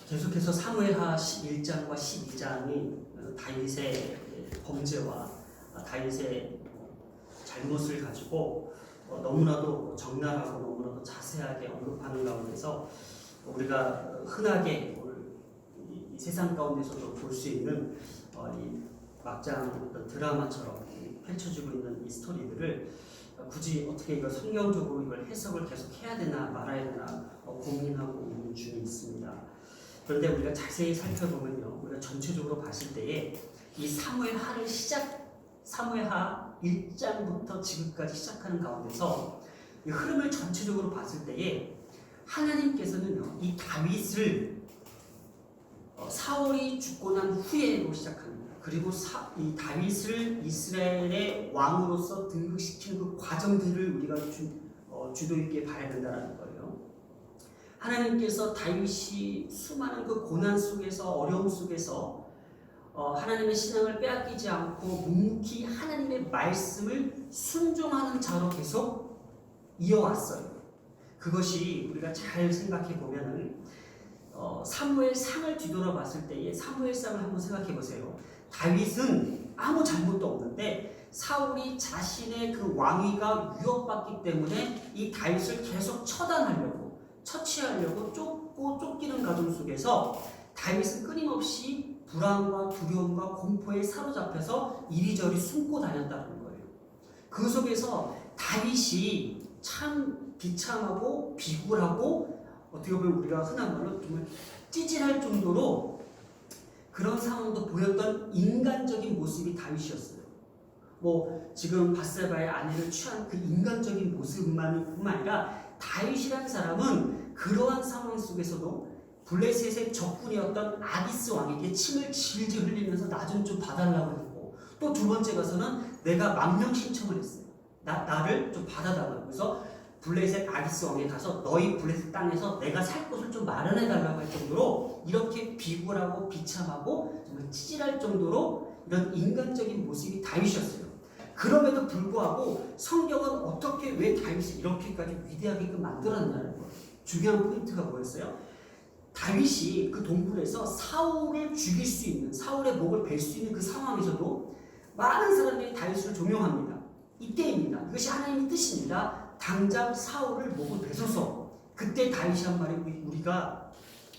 계속해서 사무엘하 11장과 12장이 다윗의 범죄와 다윗의 잘못을 가지고 너무나도 적나라하고 너무나도 자세하게 언급하는 가운데서 우리가 흔하게 이 세상 가운데서도 볼 수 있는 이 막장 드라마처럼 펼쳐지고 있는 이 스토리들을 굳이 어떻게 이걸 성경적으로 이걸 해석을 계속 해야 되나 말아야 되나 고민하고 있는 중에 있습니다. 그런데 우리가 자세히 살펴보면요, 우리가 전체적으로 봤을 때에 이 사무엘하 1장부터 지금까지 시작하는 가운데서 이 흐름을 전체적으로 봤을 때에 하나님께서는요, 이 다윗을 사울이 죽고 난 후에로 시작합니다. 그리고 이 다윗을 이스라엘의 왕으로서 등극시키는 그 과정들을 우리가 주도 있게 봐야 된다는 거예요. 하나님께서 다윗이 수많은 그 고난 속에서 어려움 속에서 하나님의 신앙을 빼앗기지 않고 묵묵히 하나님의 말씀을 순종하는 자로 계속 이어왔어요. 그것이 우리가 잘 생각해 보면은 사무엘상을 뒤돌아봤을 때에 사무엘상을 한번 생각해 보세요. 다윗은 아무 잘못도 없는데 사울이 자신의 그 왕위가 위협받기 때문에 이 다윗을 계속 처단하려고 처치하려고 쫓기는 과정 속에서 다윗은 끊임없이 불안과 두려움과 공포에 사로잡혀서 이리저리 숨고 다녔다는 거예요. 그 속에서 다윗이 참 비참하고 비굴하고 어떻게 보면 우리가 흔한 말로 정말 찌질할 정도로 그런 상황도 보였던 인간적인 모습이 다윗이었어요. 지금 밧세바의 아내를 취한 그 인간적인 모습뿐만 아니라 다윗이라는 사람은 그러한 상황 속에서도 블레셋의 적군이었던 아기스 왕에게 침을 질질 흘리면서 나 좀 봐달라고 했고, 또 두 번째 가서는 내가 망명 신청을 했어요. 나를 좀 받아달라고. 그래서 블레셋 아기스 왕에 가서 너희 블레셋 땅에서 내가 살 곳을 좀 마련해달라고 할 정도로 이렇게 비굴하고 비참하고 정말 찌질할 정도로 이런 인간적인 모습이 다윗이었어요. 그럼에도 불구하고 성경은 어떻게 왜 다윗을 이렇게까지 위대하게끔 만들었냐는 거예요. 중요한 포인트가 뭐였어요? 다윗이 그 동굴에서 사울을 죽일 수 있는, 사울의 목을 벨 수 있는 그 상황에서도 많은 사람들이 다윗을 종용합니다. 이때입니다. 그것이 하나님의 뜻입니다. 당장 사울을 목을 베소서. 그때 다윗이 한 말이 우리가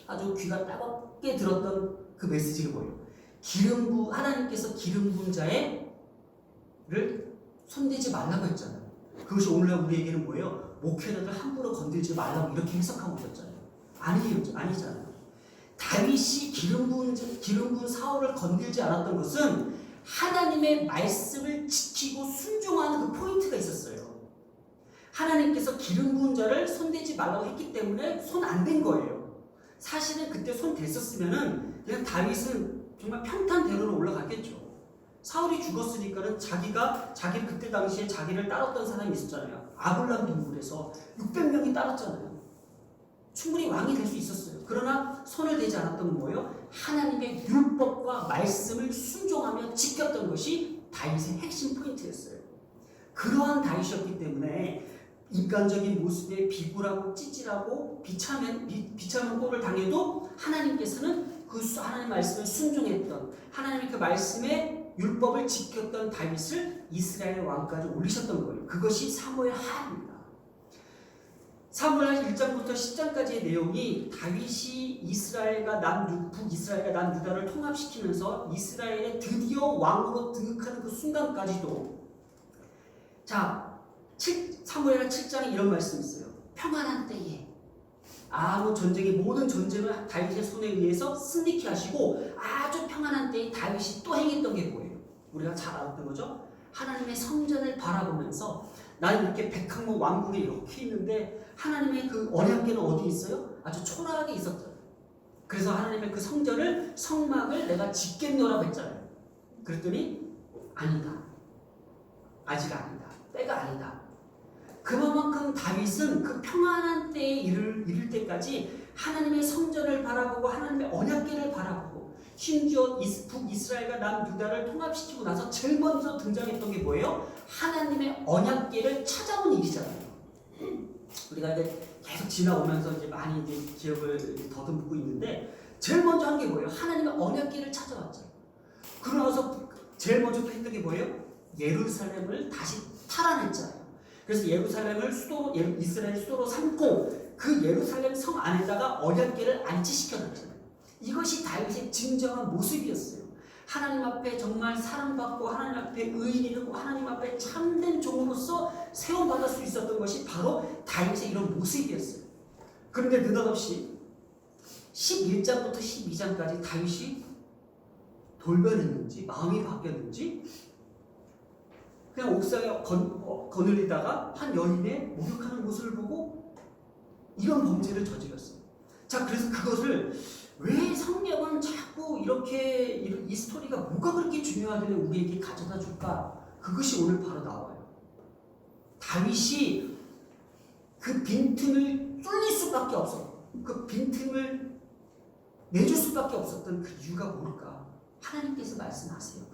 아주 귀가 따갑게 들었던 그 메시지가 뭐예요? 하나님께서 기름 부은 자를 손대지 말라고 했잖아요. 그것이 오늘날 우리에게는 뭐예요? 목회자들 함부로 건들지 말라고 이렇게 해석하고 있었잖아요. 아니잖아요. 다윗이 기름 부은 사울을 건들지 않았던 것은 하나님의 말씀을 지키고 순종하는 그 포인트가 있었어요. 하나님께서 기름 부은 자를 손대지 말라고 했기 때문에 손 안 댄 거예요. 사실은 그때 손 댔었으면은 그냥 다윗은 정말 평탄대로로 올라갔겠죠. 사울이 죽었으니까는 자기를 그때 당시에 자기를 따랐던 사람이 있었잖아요. 아둘람 동굴에서 600명이 따랐잖아요. 충분히 왕이 될 수 있었어요. 그러나 손을 대지 않았던 건 뭐예요? 하나님의 율법과 말씀을 순종하며 지켰던 것이 다윗의 핵심 포인트였어요. 그러한 다윗이었기 때문에 인간적인 모습에 비굴하고 찌질하고 비참한 꼴을 당해도 하나님께서는 그 하나님 말씀을 순종했던, 하나님의 그 말씀의 율법을 지켰던 다윗을 이스라엘 왕까지 올리셨던 거예요. 그것이 사무엘하입니다. 사무엘하 1장부터 10장까지의 내용이 다윗이 북이스라엘과 남유다를 통합시키면서 이스라엘의 드디어 왕으로 등극하는 그 순간까지도, 사무엘하 7장에 이런 말씀이 있어요. 평안한 때에 모든 전쟁을 다윗의 손에 의해서 승리케 하시고 아주 평안한 때에 다윗이 또 행했던 게 뭐예요? 우리가 잘 알았던 거죠? 하나님의 성전을 바라보면서 나는 이렇게 백항모 왕궁에 이렇게 있는데 하나님의 그 언약궤는 어디 있어요? 아주 초라하게 있었잖아요. 그래서 하나님의 그 성막을 내가 짓겠노라고 했잖아요. 그랬더니 아니다. 아직 아니다. 때가 아니다. 그만큼 다윗은 그 평안한 때에 이를 때까지 하나님의 성전을 바라보고 하나님의 언약궤를 바라보고 심지어 북이스라엘과 남유다를 통합시키고 나서 제일 먼저 등장했던 게 뭐예요? 하나님의 언약궤를 찾아온 일이잖아요. 우리가 이제 계속 지나오면서 이제 많이 기억을 더듬고 있는데 제일 먼저 한 게 뭐예요? 하나님의 언약궤를 찾아왔죠. 그러나서 제일 먼저 했던 게 뭐예요? 예루살렘을 다시 탈환했잖아요. 그래서 예루살렘을 수도로, 이스라엘 수도로 삼고 그 예루살렘 성 안에다가 언약궤를 안치시켜놨잖아요. 이것이 다윗의 진정한 모습이었어요. 하나님 앞에 정말 사랑받고 하나님 앞에 의인이 되고 하나님 앞에 참된 종으로서 세움받을 수 있었던 것이 바로 다윗의 이런 모습이었어요. 그런데 느닷없이 11장부터 12장까지 다윗이 돌변했는지 마음이 바뀌었는지 그냥 옥상에 거늘리다가 한 여인의 목욕하는 모습을 보고 이런 범죄를 저질렀어요. 자, 그래서 그것을 왜 성경은 자꾸 이렇게 이 스토리가 뭐가 그렇게 중요하길래 우리에게 가져다 줄까? 그것이 오늘 바로 나와요. 다윗이 그 빈틈을 뚫릴 수밖에 없어. 그 빈틈을 내줄 수밖에 없었던 그 이유가 뭘까? 하나님께서 말씀하세요.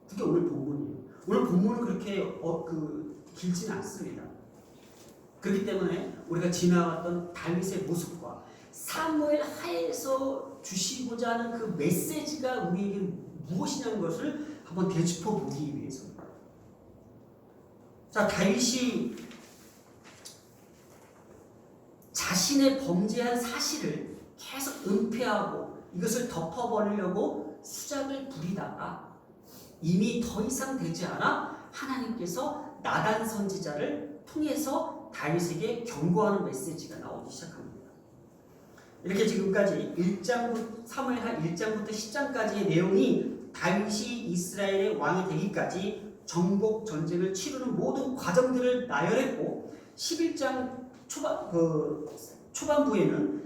그게 오늘 본문이에요. 오늘 본문은 그렇게 길지는 않습니다. 그렇기 때문에 우리가 지나왔던 다윗의 모습과 사무엘 하에서 주시고자 하는 그 메시지가 우리에게 무엇이냐는 것을 한번 되짚어 보기 위해서입니다. 자, 다윗이 자신의 범죄한 사실을 계속 은폐하고 이것을 덮어버리려고 수작을 부리다가 이미 더 이상 되지 않아 하나님께서 나단 선지자를 통해서 다윗에게 경고하는 메시지가 나오기 시작합니다. 이렇게 지금까지 1장, 사무엘하 1장부터 10장까지의 내용이 다윗이 이스라엘의 왕이 되기까지 정복 전쟁을 치르는 모든 과정들을 나열했고 11장 초반부에는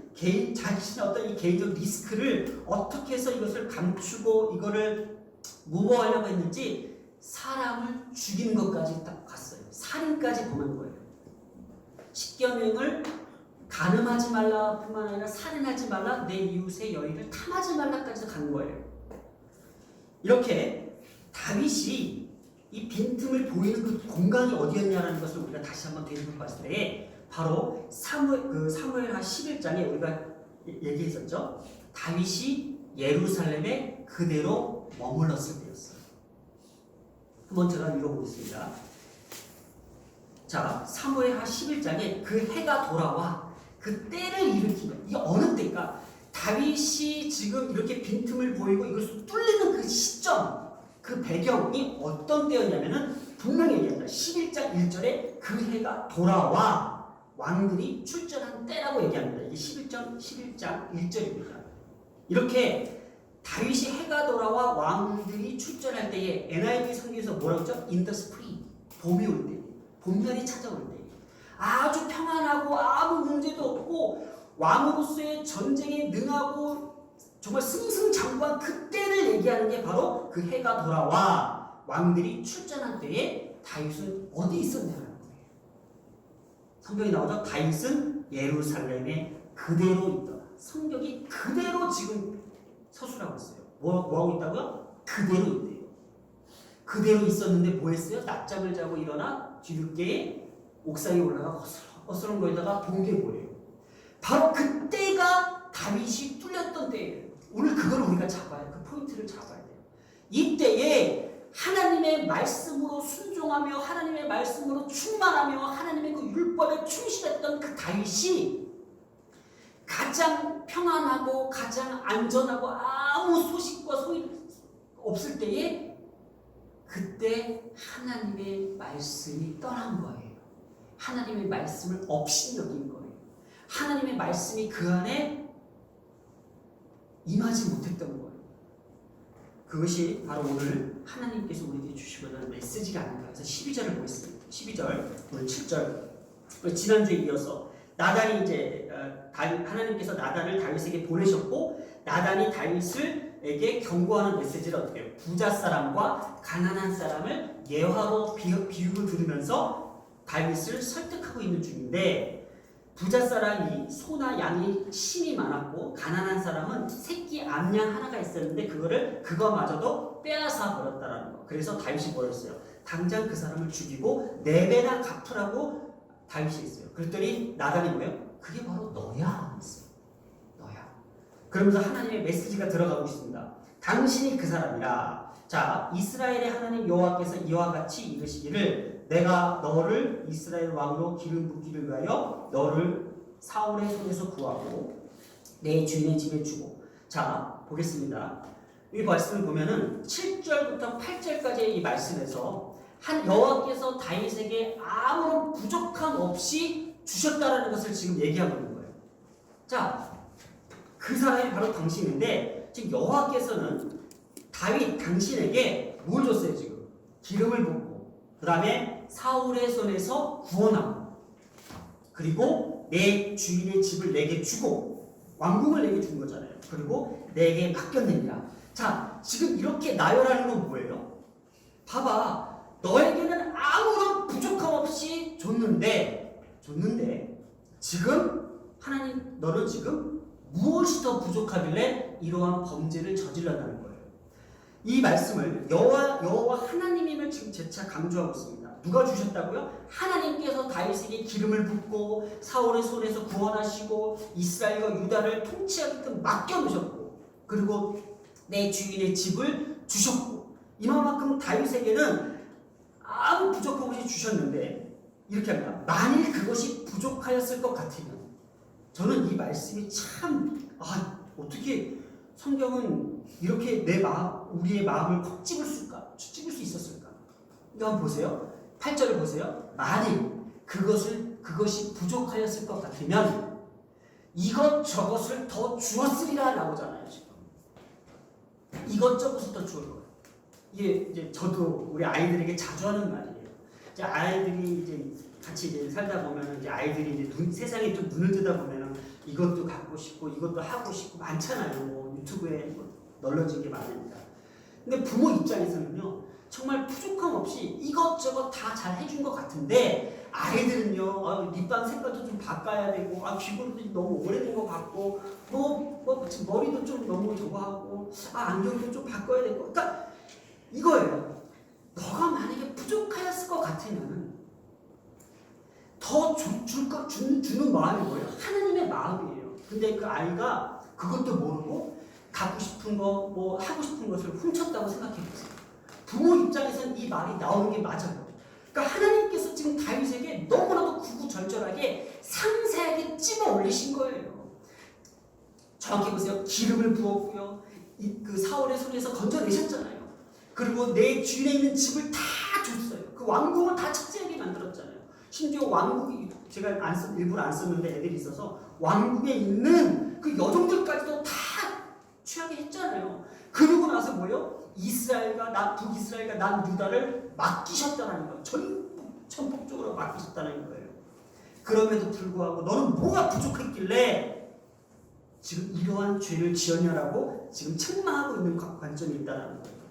자신의 어떤 이 개인적 리스크를 어떻게 해서 이것을 감추고 이거를 무마하려고 했는지 사람을 죽이는 것까지 딱 갔어요. 살인까지 범한 거예요. 십계명을 간음하지 말라 뿐만 아니라 살인하지 말라, 내 이웃의 여인을 탐하지 말라까지 간 거예요. 이렇게 다윗이 이 빈틈을 보이는 그 공간이 어디였냐라는 것을 우리가 다시 한번 되짚어 봤을 때 바로 사무엘하 11장에 우리가 얘기했었죠. 다윗이 예루살렘에 그대로 머물렀을 때였어요. 한번 제가 읽어보겠습니다. 자, 사무엘하 11장에 그 해가 돌아와 그 때를 일으키면 이게 어느 때일까? 다윗이 지금 이렇게 빈틈을 보이고 이것을 뚫리는 그 시점, 그 배경이 어떤 때였냐면은 분명히 얘기합니다. 11장 1절에 그 해가 돌아와 왕들이 출전한 때라고 얘기합니다. 이게 11장 1절입니다. 이렇게 다윗이 해가 돌아와 왕들이 출전할 때에 NIV 성경에서 뭐라고 했죠? In the spring, 봄이 올 때, 봄날이 찾아올 때 아주 평안하고 아무 문제도 없고 왕으로서의 전쟁에 능하고 정말 승승장구한 그때를 얘기하는 게 바로 그 해가 돌아와 왕들이 출전한 때에 다윗은 어디 있었냐는 거예요. 성경이 나오죠. 다윗은 예루살렘에 그대로 있더라. 성경이 그대로 지금 서술하고 있어요. 뭐하고 있다고요? 그대로 있대요. 그대로 있었는데 뭐 했어요? 낮잠을 자고 일어나 뒤늦게 옥상에 올라가 어스렁거리다가 본 게 뭐예요? 바로 그때가 다윗이 뚫렸던 때예요. 오늘 그걸 우리가 잡아야 그 포인트를 잡아야 돼요. 이때에 하나님의 말씀으로 순종하며 하나님의 말씀으로 충만하며 하나님의 그 율법에 충실했던 그 다윗이 가장 평안하고 가장 안전하고 아무 소식과 소리 없을 때에 그때 하나님의 말씀이 떠난 거예요. 하나님의 말씀을 업신여긴 거예요. 하나님의 말씀이 그 안에 임하지 못했던 거예요. 그것이 바로 오늘 하나님께서 우리에게 주시고자 하는 메시지가 아닌가 해서 12절을 보겠습니다. 12절, 오늘 7절. 지난주에 이어서 나단이 이제 하나님께서 나단을 다윗에게 보내셨고 나단이 다윗에게 경고하는 메시지를 어떻게 해요? 부자 사람과 가난한 사람을 예화로 비유를 들으면서 다윗을 설득하고 있는 중인데 부자 사람이 소나 양이 심이 많았고 가난한 사람은 새끼 암양 하나가 있었는데 그거마저도 빼앗아 버렸다라는 거. 그래서 다윗이 뭐였어요? 당장 그 사람을 죽이고 4배나 갚으라고 다윗이 했어요. 그랬더니 나단이 뭐예요? 그게 바로 너야 했어요. 너야. 그러면서 하나님의 메시지가 들어가고 있습니다. 당신이 그 사람이라. 자, 이스라엘의 하나님 여호와께서 이와 같이 이르시기를 내가 너를 이스라엘 왕으로 기름 붓기를 위하여 너를 사울의 손에서 구하고 내 주인의 집에 주고. 자, 보겠습니다. 이 말씀을 보면은 7절부터 8절까지의 이 말씀에서 한 여호와께서 다윗에게 아무런 부족함 없이 주셨다라는 것을 지금 얘기하고 있는 거예요. 자, 그 사람이 바로 당신인데 지금 여호와께서는 다윗 당신에게 뭘 줬어요? 지금 기름을 붓고 그 다음에 사울의 손에서 구원하고 그리고 내 주인의 집을 내게 주고 왕궁을 내게 준 거잖아요. 그리고 내게 맡겼느니라. 자, 지금 이렇게 나열하는 건 뭐예요? 봐봐, 너에게는 아무런 부족함 없이 줬는데 지금 하나님 너는 지금 무엇이 더 부족하길래 이러한 범죄를 저질렀다는 거예요. 이 말씀을 여호와 하나님임을 지금 재차 강조하고 있습니다. 누가 주셨다고요? 하나님께서 다윗에게 기름을 붓고 사울의 손에서 구원하시고 이스라엘과 유다를 통치하게끔 맡겨놓으셨고 그리고 내 주인의 집을 주셨고 이만큼 다윗에게는 아무 부족함 없이 주셨는데 이렇게 합니다. 만일 그것이 부족하였을 것 같으면 저는 이 말씀이 참 어떻게 성경은 이렇게 우리의 마음을 콕 집을 수 있었을까? 이거 한번 보세요. 8절을 보세요. 만일 그것이 부족하였을 것 같으면 이것저것을 더 주었으리라 나오잖아요. 지금 이것저것을 더 주을 거예요. 이게 이제 저도 우리 아이들에게 자주 하는 말이에요. 이제 아이들이 이제 같이 이제 살다 보면 이제 아이들이 이제 세상에 좀 눈을 뜨다 보면 이것도 갖고 싶고 이것도 하고 싶고 많잖아요. 뭐 유튜브에 널려진 게 많으니까. 근데 부모 입장에서는요 정말 부족함 없이 이것저것 다 잘 해준 것 같은데 아이들은요 립밤 색깔도 좀 바꿔야 되고 귀걸이도 너무 오래된 거 같고 머리도 좀 너무 저거 하고 안경도 좀 바꿔야 되고 그러니까 이거예요. 너가 만약에 부족하였을 것 같으면 더 주는 마음이 뭐예요? 하나님의 마음이에요. 근데 그 아이가 그것도 모르고 갖고 싶은 거, 하고 싶은 것을 훔쳤다고 생각해 보세요. 부모 입장에서는 이 말이 나오는 게 맞아요. 그러니까 하나님께서 지금 다윗에게 너무나도 구구절절하게 상세하게 찝어 올리신 거예요. 정확히 보세요. 기름을 부었고요. 그 사울의 손에서 건져내셨잖아요. 그리고 내 주인에 있는 집을 다 줬어요. 그 왕궁을 다 차지하게 만들었잖아요. 심지어 왕국이 제가 일부러 안 썼는데 애들이 있어서 왕국에 있는 그 여종들까지도 다 취하게 했잖아요. 그러고 나서 뭐요? 북이스라엘과 남유다를 맡기셨다는 거예요. 전폭적으로 맡기셨다는 거예요. 그럼에도 불구하고 너는 뭐가 부족했길래 지금 이러한 죄를 지었냐라고 지금 책망하고 있는 관점이 있다는 거예요.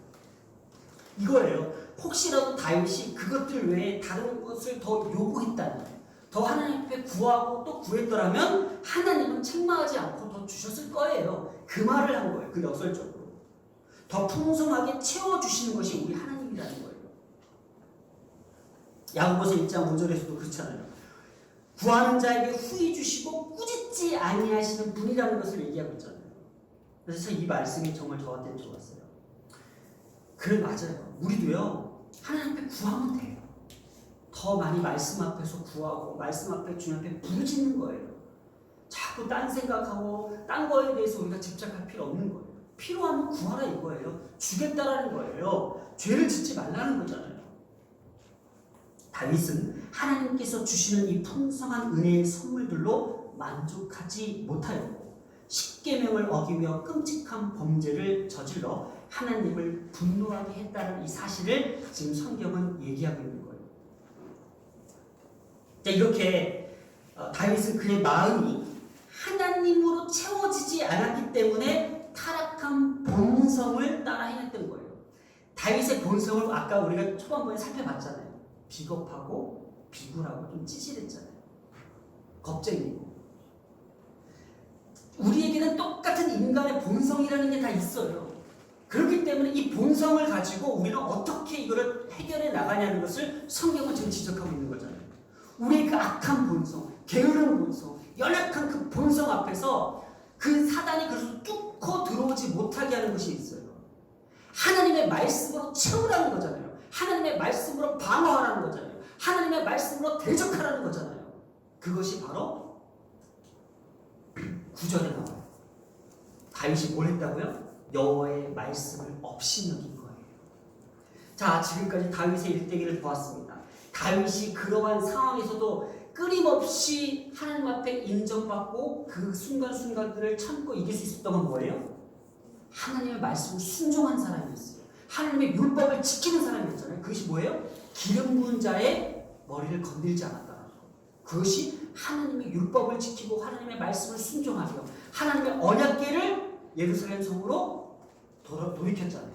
이거예요. 혹시라도 다윗이 그것들 외에 다른 것을 더 요구했다면 더 하나님 앞에 구하고 또 구했더라면 하나님은 책망하지 않고 더 주셨을 거예요. 그 말을 한 거예요. 그 역설적으로. 더 풍성하게 채워주시는 것이 우리 하나님이라는 거예요. 야고보서 1장 5절에서도 그렇잖아요. 구하는 자에게 후히 주시고 꾸짖지 아니하시는 분이라는 것을 얘기하고 있잖아요. 그래서 이 말씀이 정말 저한테는 좋았어요. 그래 맞아요. 우리도요 하나님 앞에 구하면 돼요. 더 많이 말씀 앞에서 구하고 말씀 앞에 주님 앞에 부르짖는 거예요. 자꾸 딴 생각하고 딴 거에 대해서 우리가 집착할 필요 없는 거예요. 필요하면 구하라 이거예요. 주겠다라는 거예요. 죄를 짓지 말라는 거잖아요. 다윗은 하나님께서 주시는 이 풍성한 은혜의 선물들로 만족하지 못하였고 십계명을 어기며 끔찍한 범죄를 저질러 하나님을 분노하게 했다는 이 사실을 지금 성경은 얘기하고 있는 거예요. 자, 이렇게 다윗은 그의 마음이 하나님으로 채워지지 않았기 때문에 타락한 본성을 따라 행했던 거예요. 다윗의 본성을 아까 우리가 초반부에 살펴봤잖아요. 비겁하고 비굴하고 좀 찌질했잖아요. 겁쟁이고. 우리에게는 똑같은 인간의 본성이라는 게 다 있어요. 그렇기 때문에 이 본성을 가지고 우리는 어떻게 이거를 해결해 나가냐는 것을 성경은 지금 지적하고 있는 거잖아요. 우리의 그 악한 본성, 게으른 본성, 연약한 그 본성 앞에서 그 사단이 그래서 뚫고 들어오지 못하게 하는 것이 있어요. 하나님의 말씀으로 채우라는 거잖아요. 하나님의 말씀으로 방어하라는 거잖아요. 하나님의 말씀으로 대적하라는 거잖아요. 그것이 바로 9절에 나와요. 다윗이 뭘 했다고요? 여호와의 말씀을 업신여긴 거예요. 자, 지금까지 다윗의 일대기를 보았습니다. 다윗이 그러한 상황에서도 끊임없이 하나님 앞에 인정받고 그 순간순간들을 참고 이길 수 있었던 건 뭐예요? 하나님의 말씀을 순종한 사람이었어요. 하나님의 율법을 지키는 사람이었잖아요. 그것이 뭐예요? 기름 부은 자의 머리를 건들지 않았다는 거. 그것이 하나님의 율법을 지키고 하나님의 말씀을 순종하며 하나님의 언약궤를 예루살렘 성으로 돌이켰잖아요.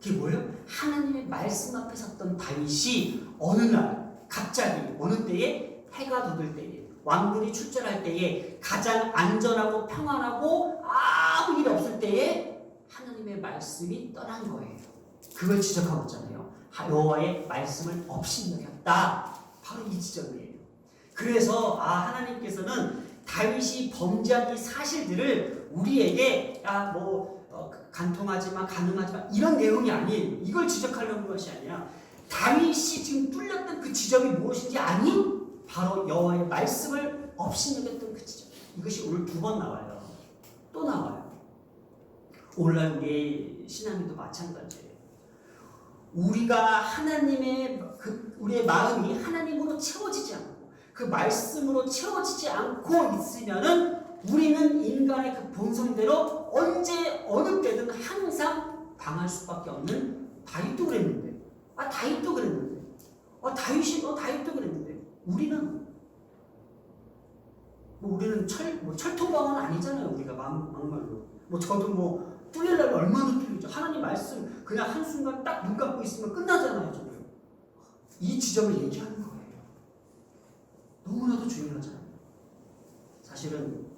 그게 뭐예요? 하나님의 말씀 앞에 섰던 다윗이 어느 날 갑자기 어느 때에 해가 돋을 때에 왕들이 출전할 때에 가장 안전하고 평안하고 아무 일이 없을 때에 하나님의 말씀이 떠난 거예요. 그걸 지적하고 있잖아요. 여호와의 말씀을 업신여겼다. 바로 이 지점이에요. 그래서 하나님께서는 다윗이 범죄한 이 사실들을 우리에게 간통하지마 가늠하지마 이런 내용이 아니에요. 이걸 지적하려는 것이 아니라 다윗이 지금 뚫렸던 그 지점이 무엇인지 아니? 바로 여호와의 말씀을 업신여겼던 그 지점. 이것이 오늘 2번 나와요. 또 나와요. 오늘날 우리의 신앙도 마찬가지예요. 우리가 우리의 마음이 하나님으로 채워지지 않고 그 말씀으로 채워지지 않고 있으면은 우리는 인간의 그 본성대로 언제 어느 때든 항상 당할 수밖에 없는 다윗도 그랬는데 다윗도 그랬는데 다윗도 그랬는데 우리는 철통방은 아니잖아요. 우리가 막말로 저도 뚫리려면 얼마나 뚫리죠. 하나님 말씀 그냥 한순간 딱 눈 감고 있으면 끝나잖아요. 저는 이 지점을 얘기하는 거예요. 너무나도 중요하잖아요. 사실은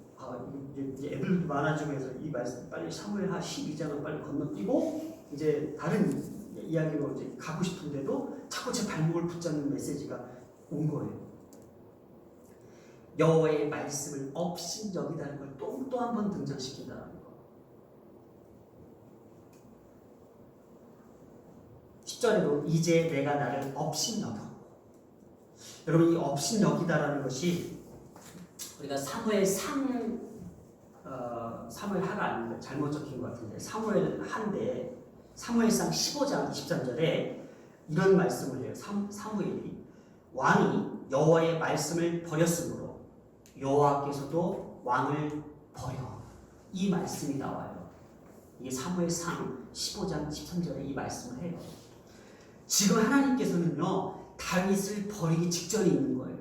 이제 애들도 많아지고 해서 이 말씀 빨리 사무엘하 12장을 빨리 건너뛰고 이제 다른 이야기로 이제 가고 싶은데도 자꾸 제 발목을 붙잡는 메시지가 온 거예요. 여호와의 말씀을 업신여기다는 걸 또 한 번 등장시킨다는 거. 10절에도 이제 내가 나를 업신여겨. 여러분 이 업신여기다라는 것이 우리가 사무엘하가 아닌데 잘못 적힌 것 같은데 사무엘한데 사무엘상 15장 23절에 이런 말씀을 해요. 사무엘이 왕이 여호와의 말씀을 버렸으므로 여호와께서도 왕을 버려. 이 말씀이 나와요. 이게 사무엘상 15장 13절에 이 말씀을 해요. 지금 하나님께서는요 다윗을 버리기 직전에 있는 거예요.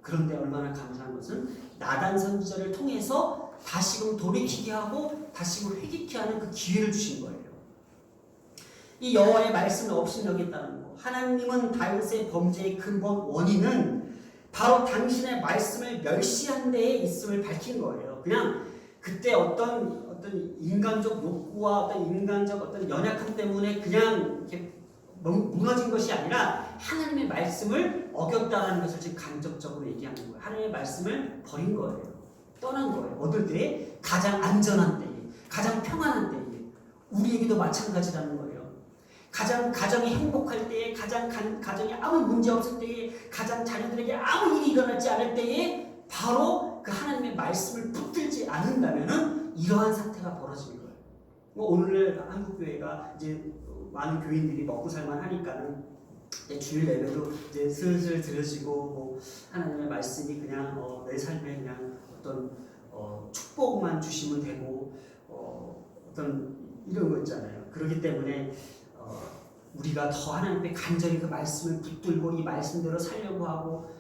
그런데 얼마나 감사한 것은 나단 선지자를 통해서 다시금 돌이키게 하고 다시금 회개케 하는 그 기회를 주신 거예요. 이 여호와의 말씀을 업신여겼다는 거. 하나님은 다윗의 범죄의 근본 원인은 바로 당신의 말씀을 멸시한 데에 있음을 밝힌 거예요. 그냥 그때 어떤 인간적 욕구와 인간적 연약함 때문에 그냥 이렇게 무너진 것이 아니라 하나님의 말씀을 어겼다는 것을 지금 간접적으로 얘기하는 거예요. 하나님의 말씀을 버린 거예요. 떠난 거예요. 어떨 때에? 가장 안전한 때에, 가장 평안한 때에. 우리에게도 마찬가지라는 거예요. 가장 가정이 행복할 때에, 가장 가정에 아무 문제 없을 때에, 가장 자녀들에게 아무 일이 일어나지 않을 때에 바로 그 하나님의 말씀을 붙들지 않는다면은 이러한 사태가 벌어지는 거예요. 오늘날 한국교회가 이제 많은 교인들이 먹고 살만 하니까는 주일 예배도 이제 슬슬 들으시고 하나님의 말씀이 그냥 내 삶에 그냥 어떤 축복만 주시면 되고 어떤 이런 거 있잖아요. 그렇기 때문에 우리가 더 하나님께 간절히 그 말씀을 붙들고 이 말씀대로 살려고 하고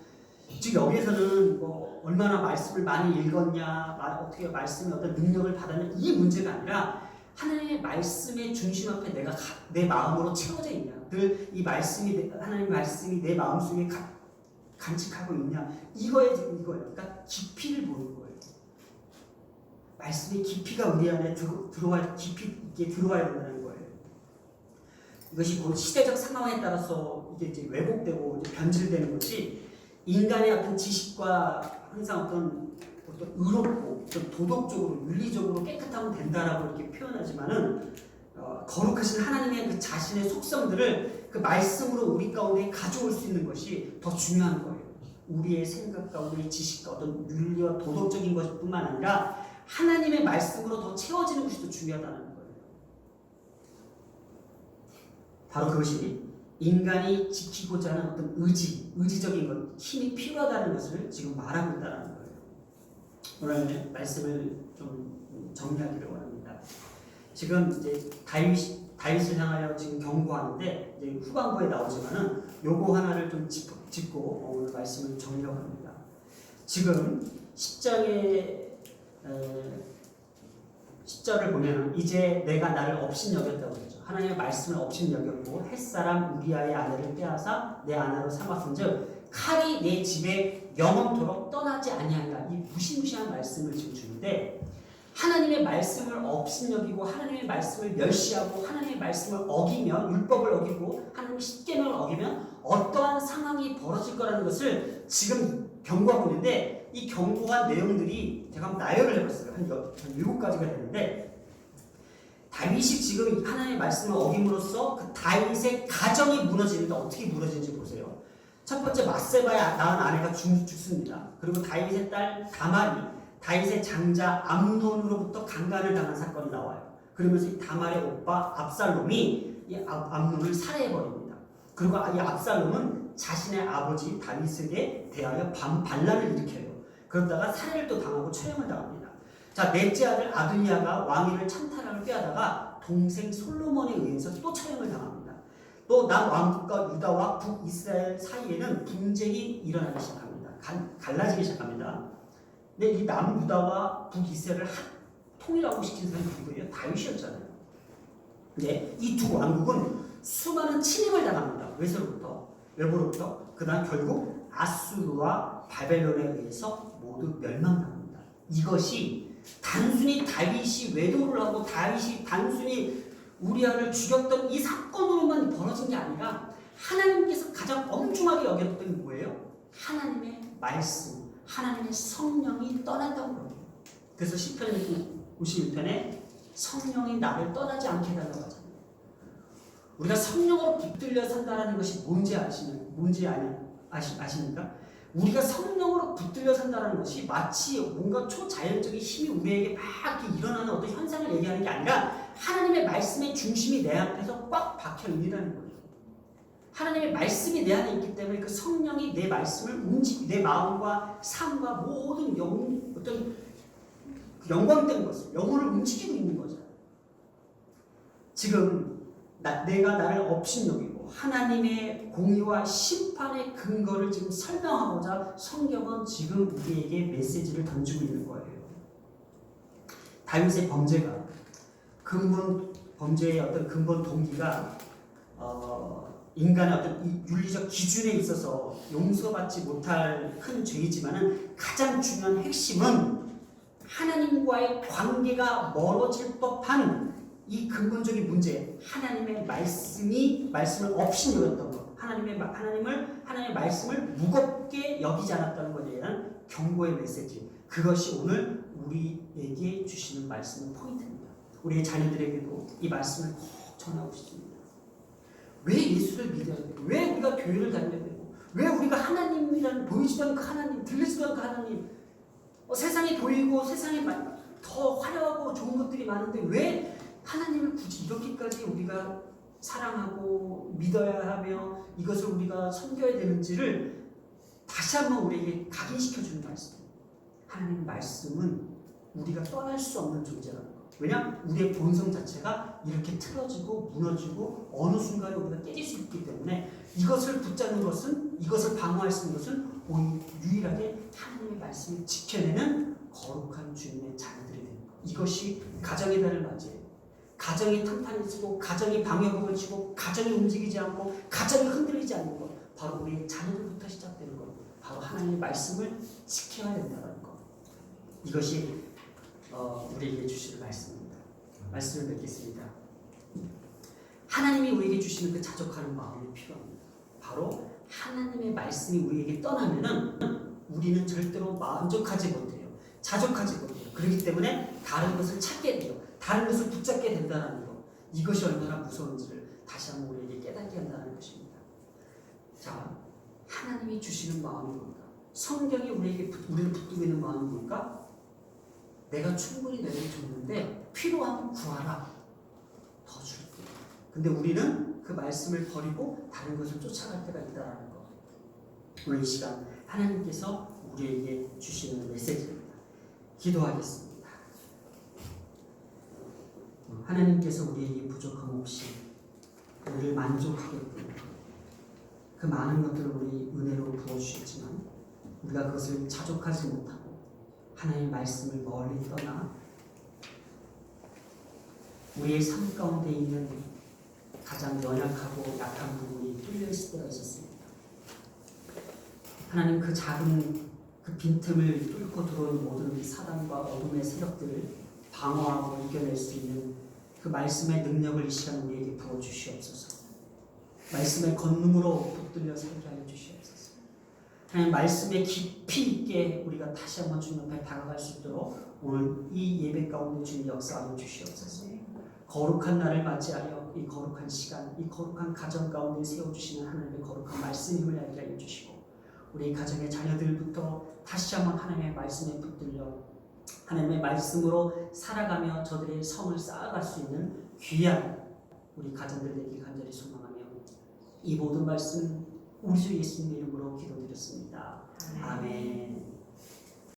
즉 여기에서는 얼마나 말씀을 많이 읽었냐 어떻게 말씀의 어떤 능력을 받았냐 이 문제가 아니라 하나님의 말씀의 중심 앞에 내가 내 마음으로 채워져 있냐 늘 이 말씀이 하나님의 말씀이 내 마음속에 간직하고 있냐 이거예요. 그러니까 깊이를 보는 거예요. 말씀의 깊이가 우리 안에 깊이 있게 들어와야 된다는 거예요. 이것이 그 시대적 상황에 따라서 이게 이제 왜곡되고 이제 변질되는 것이 인간의 어떤 지식과 항상 어떤 의롭고 어떤 도덕적으로 윤리적으로 깨끗하면 된다라고 이렇게 표현하지만은 거룩하신 하나님의 그 자신의 속성들을 그 말씀으로 우리 가운데 가져올 수 있는 것이 더 중요한 거예요. 우리의 생각과 우리의 지식과 어떤 윤리와 도덕적인 것뿐만 아니라 하나님의 말씀으로 더 채워지는 것이 더 중요하다는 거예요. 바로 그것이 인간이 지키고자 하는 어떤 의지적인 것, 힘이 필요하다는 것을 지금 말하고 있다는 거예요. 오늘 말씀을 좀 정리하기를 원합니다. 지금 이제 다윗을 향하여 지금 경고하는데 이제 후반부에 나오지만은 요거 하나를 좀 짚고 오늘 말씀을 정리하고 합니다. 지금 10절을 보면 이제 내가 나를 업신여겼다고 그러죠. 하나님의 말씀을 업신여겼고 햇사람 우리아의 아내를 빼앗아 내 아내로 삼았은즉 칼이 내 집에 영원토록 떠나지 아니하리라. 이 무시무시한 말씀을 지금 주는데 하나님의 말씀을 업신여기고 하나님의 말씀을 멸시하고 하나님의 말씀을 어기면 율법을 어기고 하나님의 십계명을 어기면 어떠한 상황이 벌어질 거라는 것을 지금 경고하고 있는데 이 경고한 내용들이 제가 한번 나열을 해봤어요. 한 7가지가 되는데 다윗이 지금 하나님의 말씀을 어김으로써 그 다윗의 가정이 무너지는데 어떻게 무너지는지 보세요. 첫 번째 밧세바에 낳은 아내가 죽습니다. 그리고 다윗의 딸 다말이 다윗의 장자 암논으로부터 강간을 당한 사건이 나와요. 그러면서 이 다말의 오빠 압살롬이 이 암논을 살해해버립니다. 그리고 이 압살롬은 자신의 아버지 다윗에게 대하여 반란을 일으켜요. 그러다가 살해를 또 당하고 처형을 당합니다. 자, 넷째 아들 아드니아가 왕위를 찬탈하며 빼앗다가 동생 솔로몬에 의해서 또 처형을 당합니다. 또 남왕국과 유다와 북이스라엘 사이에는 분쟁이 일어나기 시작합니다. 갈라지기 시작합니다. 근데 이 남유다와 북이스라엘을 통일하고 시킨 사람이 누구예요? 다윗이었잖아요. 근데 이 두 왕국은 수많은 침입을 당합니다. 외부로부터. 그다음 결국 아수르와 바벨론에 의해서 모두 멸망당합니다. 이것이 단순히 다윗이 외도를 하고 다윗이 단순히 우리아를 죽였던 이 사건으로만 벌어진 게 아니라 하나님께서 가장 엄중하게 여겼던 게 뭐예요? 하나님의 말씀, 하나님의 성령이 떠났다고 그래요. 그래서 시편 51편에 성령이 나를 떠나지 않게 해달라고 하잖아요. 우리가 성령으로 붙들려 산다는 것이 뭔지 아십니까? 우리가 성령으로 붙들려 산다는 것이 마치 뭔가 초자연적인 힘이 우리에게 막 이렇게 일어나는 어떤 현상을 얘기하는 게 아니라 하나님의 말씀의 중심이 내 앞에서 꽉 박혀 있다는 거예요. 하나님의 말씀이 내 안에 있기 때문에 그 성령이 내 말씀을 내 마음과 삶과 모든 어떤 영광된 것을, 영혼을 움직이고 있는 거죠. 지금 내가 나를 업신여기고 하나님의 공의와 심판의 근거를 지금 설명하고자 성경은 지금 우리에게 메시지를 던지고 있는 거예요. 다윗의 범죄가 범죄의 어떤 근본 동기가 인간의 어떤 윤리적 기준에 있어서 용서받지 못할 큰 죄이지만은 가장 중요한 핵심은 하나님과의 관계가 멀어질 법한 이 근본적인 문제, 하나님의 말씀을 업신여겼던 것, 하나님의 말씀을 무겁게 여기지 않았다는 것에 대한 경고의 메시지, 그것이 오늘 우리에게 주시는 말씀의 포인트입니다. 우리의 자녀들에게도 이 말씀을 꼭 전하고 싶습니다. 왜 예수를 믿어야 되고, 왜 우리가 교회를 다녀야 되고, 왜 우리가 하나님이라는 보이지도 않는 그 하나님, 들리지도 않는 그 하나님, 세상에 보이고 세상에 더 화려하고 좋은 것들이 많은데 왜 하나님을 굳이 이렇게까지 우리가 사랑하고 믿어야 하며 이것을 우리가 섬겨야 되는지를 다시 한번 우리에게 각인시켜주는 말씀입니다. 하나님의 말씀은 우리가 떠날 수 없는 존재라는 것. 왜냐? 우리의 본성 자체가 이렇게 틀어지고 무너지고 어느 순간에 우리가 깨질 수 있기 때문에 이것을 붙잡는 것은, 이것을 방어할 수 있는 것은 유일하게 하나님의 말씀을 지켜내는 거룩한 주님의 자녀들이 되는 것. 이것이 가정의 달을 맞이해요. 가정이 탄탄해지고 가정이 방역을 치고 가정이 움직이지 않고 가정이 흔들리지 않는 것, 바로 우리의 자녀들부터 시작되는 것, 바로 하나님의 말씀을 지켜야 된다는 것. 이것이 우리에게 주시는 말씀입니다. 말씀을 맺겠습니다. 하나님이 우리에게 주시는 그 자족하는 마음이 필요합니다. 바로 하나님의 말씀이 우리에게 떠나면은 우리는 절대로 만족하지 못해요. 자족하지 못해요. 그렇기 때문에 다른 것을 찾게 돼요. 다른 것을 붙잡게 된다는 것. 이것이 얼마나 무서운지를 다시 한번 우리에게 깨닫게 한다는 것입니다. 자, 하나님이 주시는 마음이 뭘까? 성경이 우리를 붙들고 있는 마음이 뭘까? 내가 충분히 너에게 줬는데 필요하면 구하라. 더 줄게. 근데 우리는 그 말씀을 버리고 다른 것을 쫓아갈 때가 있다는 것. 오늘 이 시간 하나님께서 우리에게 주시는 메시지입니다. 기도하겠습니다. 하나님께서 우리에게 부족함 없이 우리를 만족하게끔 그 많은 것들을 우리 은혜로 부어주셨지만 우리가 그것을 자족하지 못하고 하나님의 말씀을 멀리 떠나 우리의 삶 가운데 있는 가장 연약하고 약한 부분이 뚫려 있을 때가 있었습니다. 하나님 그 작은 그 빈틈을 뚫고 들어온 모든 사단과 어둠의 세력들을 방어하고 이겨낼 수 있는 그 말씀의 능력을 이 시간 우리에게 부어주시옵소서. 말씀의 권능으로 붙들려 살게 하여 주시옵소서. 하나님 말씀에 깊이 있게 우리가 다시 한번 주님 앞에 다가갈 수 있도록 오늘 이 예배 가운데 주님 역사하여 주시옵소서. 거룩한 날을 맞이하여 이 거룩한 시간, 이 거룩한 가정 가운데 세워주시는 하나님의 거룩한 말씀 힘을 알게 하여 주시고 우리 가정의 자녀들부터 다시 한번 하나님의 말씀에 붙들려 하나님의 말씀으로 살아가며 저들의 성을 쌓아갈 수 있는 귀한 우리 가정들 되길 간절히 소망하며 이 모든 말씀 우리 주 예수님의 이름으로 기도드렸습니다. 아멘.